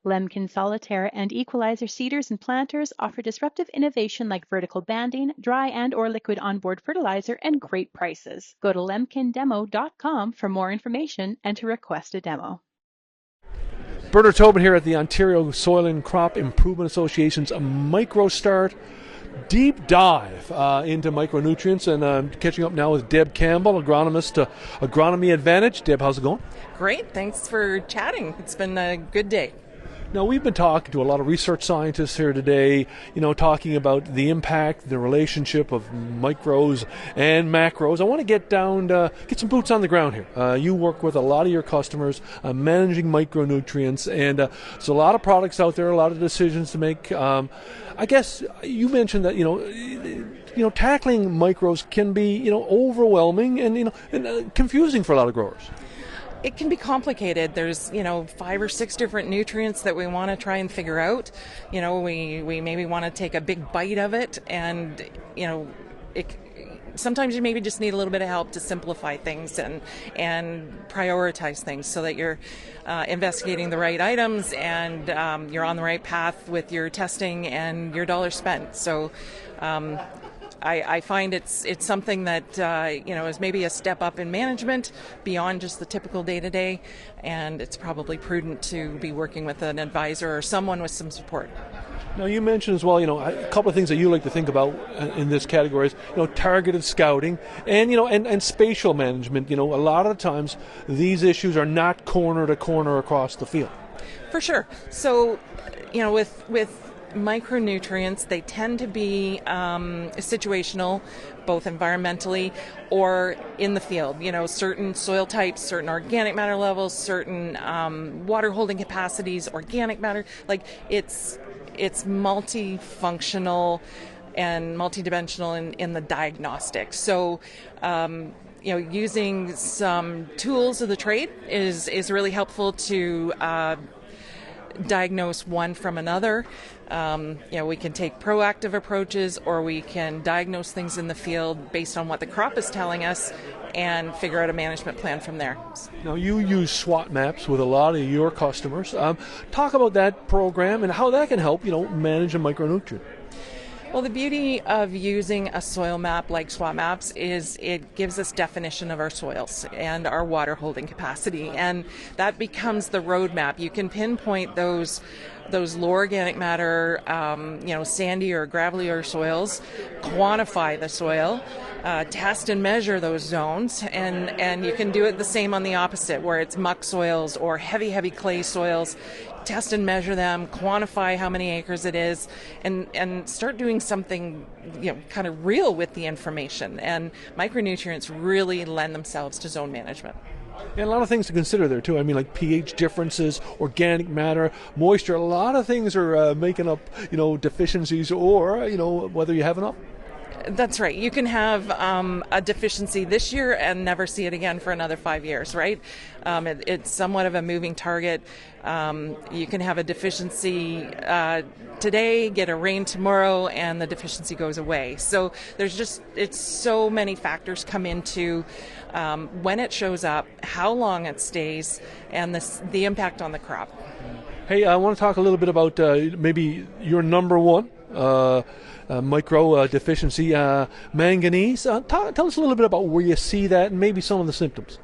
Lemkin Solitaire and Equalizer seeders and planters offer disruptive innovation like vertical banding, dry and or liquid onboard fertilizer, and great prices. Go to lemkindemo.com for more information and to request a demo. Bernard Tobin here at the Ontario Soil and Crop Improvement Association's MicroSmart deep dive into micronutrients, and I'm catching up now with Deb Campbell, agronomist, Agronomy Advantage. Deb, how's it going? Great, thanks for chatting. It's been a good day. Now, we've been talking to a lot of research scientists here today, talking about the impact, the relationship of micros and macros. I want to get some boots on the ground here. You work with a lot of your customers managing micronutrients, and so a lot of products out there, a lot of decisions to make. I guess you mentioned that, tackling micros can be, overwhelming and confusing for a lot of growers. It can be complicated. There's, 5 or 6 different nutrients that we want to try and figure out. We maybe want to take a big bite of it, and, sometimes you maybe just need a little bit of help to simplify things and prioritize things so that you're investigating the right items and you're on the right path with your testing and your dollars spent. So I find it's something that is maybe a step up in management beyond just the typical day-to-day, and it's probably prudent to be working with an advisor or someone with some support. Now, you mentioned as well, a couple of things that you like to think about in this category is, targeted scouting and spatial management. A lot of the times these issues are not corner to corner across the field. For sure. So, with micronutrients, they tend to be situational, both environmentally or in the field. Certain soil types, certain organic matter levels, certain water holding capacities, organic matter. Like it's multifunctional and multidimensional in the diagnostics. So, using some tools of the trade is really helpful to diagnose one from another. We can take proactive approaches, or we can diagnose things in the field based on what the crop is telling us and figure out a management plan from there. Now, you use SWOT maps with a lot of your customers. Talk about that program and how that can help, manage a micronutrient. Well, the beauty of using a soil map like SWOT maps is it gives us definition of our soils and our water holding capacity, and that becomes the roadmap. You can pinpoint those low organic matter, sandy or gravelier soils, quantify the soil, test and measure those zones, and you can do it the same on the opposite, where it's muck soils or heavy clay soils. Test and measure them, quantify how many acres it is, and start doing something kind of real with the information. And micronutrients really lend themselves to zone management. And a lot of things to consider there too. I mean, like pH differences, organic matter, moisture. A lot of things are making up, deficiencies, or whether you have enough. That's right. You can have a deficiency this year and never see it again for another 5 years, right? It's somewhat of a moving target. You can have a deficiency today, get a rain tomorrow, and the deficiency goes away. So it's so many factors come into when it shows up, how long it stays, and the impact on the crop. Hey, I want to talk a little bit about maybe your number one micro deficiency, manganese. Tell us a little bit about where you see that and maybe some of the symptoms.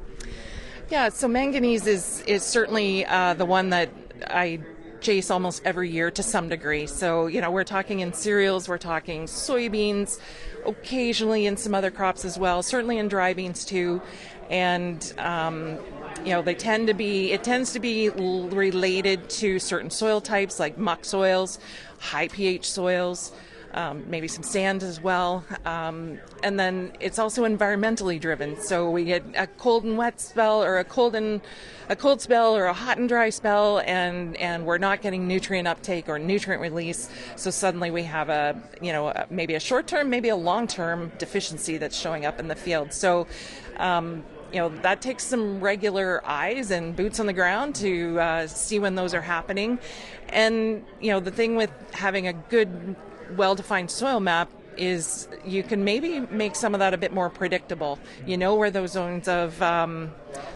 Yeah, so manganese is certainly the one that I chase almost every year to some degree. So, we're talking in cereals, we're talking soybeans, occasionally in some other crops as well, certainly in dry beans too. And it tends to be related to certain soil types like muck soils, high pH soils, maybe some sand as well. And then it's also environmentally driven. So we get a cold and wet spell, or a cold spell, or a hot and dry spell, and we're not getting nutrient uptake or nutrient release. So suddenly we have maybe a short-term, maybe a long-term deficiency that's showing up in the field. So that takes some regular eyes and boots on the ground to see when those are happening. And, the thing with having a good, well-defined soil map is you can maybe make some of that a bit more predictable. You know where those zones of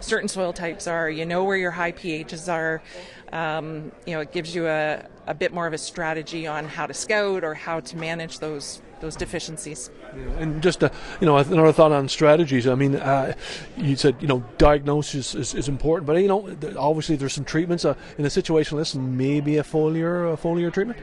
certain soil types are. You know where your high pHs are. It gives you a bit more of a strategy on how to scout or how to manage those deficiencies. Yeah, and just another thought on strategies. I mean, you said diagnosis is important, but obviously there's some treatments in a situation like this. Maybe a foliar treatment.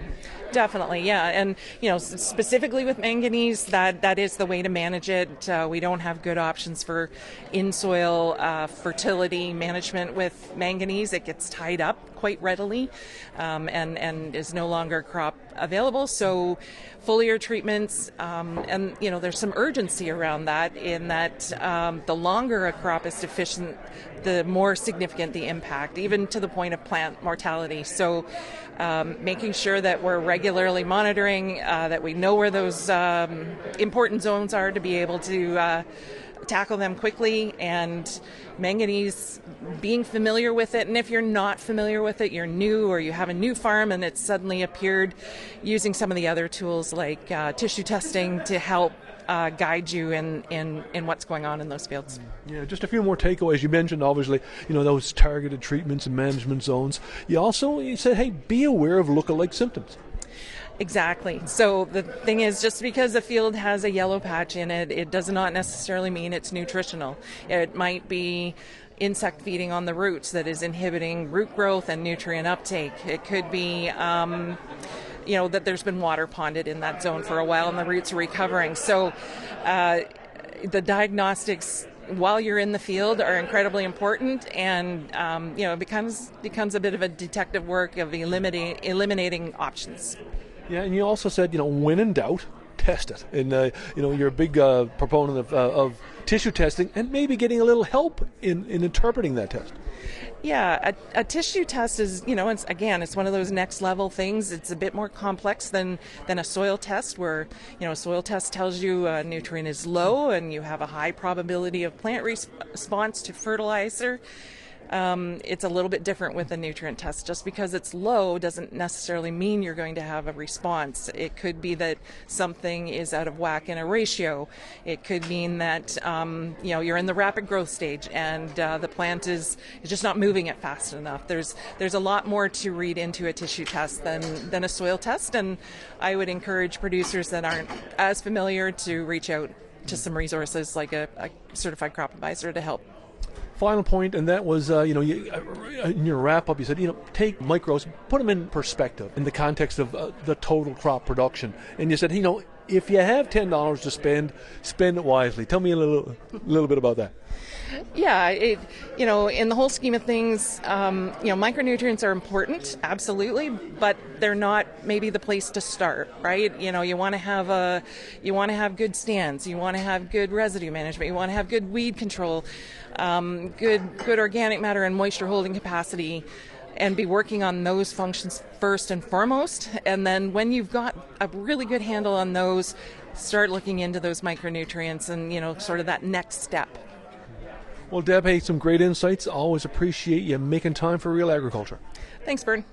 Definitely, yeah, and specifically with manganese, that is the way to manage it. We don't have good options for in-soil fertility management with manganese. It gets tied up quite readily, and is no longer crop available. So, foliar treatments, and there's some urgency around that. In that, the longer a crop is deficient, the more significant the impact, even to the point of plant mortality. So, making sure that we're regularly monitoring, that we know where those important zones are to be able to tackle them quickly, and manganese, being familiar with it. And if you're not familiar with it, you're new, or you have a new farm and it's suddenly appeared, using some of the other tools like tissue testing to help guide you in what's going on in those fields. Yeah, just a few more takeaways. You mentioned, obviously, those targeted treatments and management zones. You said, hey, be aware of lookalike symptoms. Exactly. So the thing is, just because a field has a yellow patch in it, it does not necessarily mean it's nutritional. It might be insect feeding on the roots that is inhibiting root growth and nutrient uptake. It could be that there's been water ponded in that zone for a while and the roots are recovering. So the diagnostics while you're in the field are incredibly important, and it becomes a bit of a detective work of eliminating options. Yeah, and you also said, when in doubt, test it. And, you're a big proponent of tissue testing and maybe getting a little help in interpreting that test. Yeah, a tissue test is, it's one of those next level things. It's a bit more complex than a soil test, where, a soil test tells you a nutrient is low and you have a high probability of plant response to fertilizer. It's a little bit different with a nutrient test. Just because it's low doesn't necessarily mean you're going to have a response. It could be that something is out of whack in a ratio. It could mean that you're in the rapid growth stage and the plant is just not moving it fast enough. There's a lot more to read into a tissue test than a soil test, and I would encourage producers that aren't as familiar to reach out to some resources like a certified crop advisor to help. Final point, and that was, in your wrap-up, you said, take micros, put them in perspective in the context of the total crop production. And you said, if you have $10 to spend it wisely. Tell me a little bit about that. Yeah, in the whole scheme of things, micronutrients are important, absolutely, but they're not maybe the place to start, right? You want to have good stands, you want to have good residue management, you want to have good weed control, good organic matter and moisture holding capacity, and be working on those functions first and foremost. And then when you've got a really good handle on those, start looking into those micronutrients and sort of that next step. Well, Deb, hey, some great insights. Always appreciate you making time for Real Agriculture. Thanks, Bern.